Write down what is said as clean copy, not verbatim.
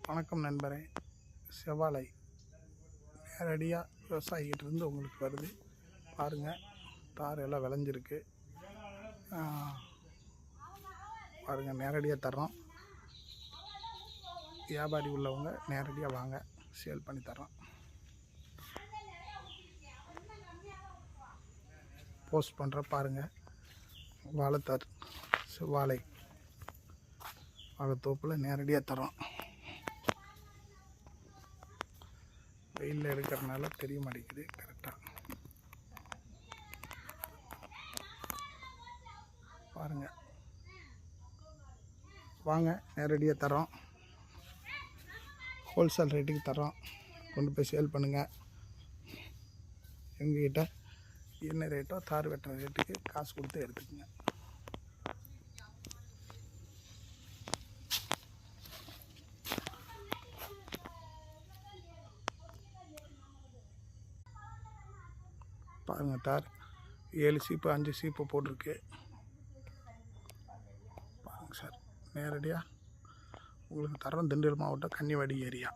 வணக்கம் நண்பரே. செவ்வாழை நேரடியாக விவசாயிகிட்டேருந்து உங்களுக்கு வருது. பாருங்கள், தார் எல்லாம் விளைஞ்சிருக்கு. பாருங்கள், நேரடியாக தர்றோம். வியாபாரி உள்ளவங்க நேரடியாக வாங்க, சேல் பண்ணி தர்றோம். போஸ்ட் பண்ணுற பாருங்கள், வாழைத்தார் செவ்வாழை வாழைத்தோப்பில் நேரடியாக தரோம். வெயிலில் இருக்கிறதுனால தெரிய மாட்டேங்குது கரெக்டாக. பாருங்கள், வாங்க, நேரடியாக தரோம். ஹோல்சேல் ரேட்டுக்கு தரோம். கொண்டு போய் சேல் பண்ணுங்கள். எங்ககிட்ட என்ன ரேட்டோ தார் வெட்டுற ரேட்டுக்கு காசு கொடுத்து எடுத்துக்கோங்க. பாருங்கள், தார் 7 சீப்பு 5 சீப்பு போட்டிருக்கு. பாருங்கள் சார், நேரடியாக உங்களுக்கு தரோம். திண்டுக்கல் மாவட்டம் கன்னிவாடி ஏரியா.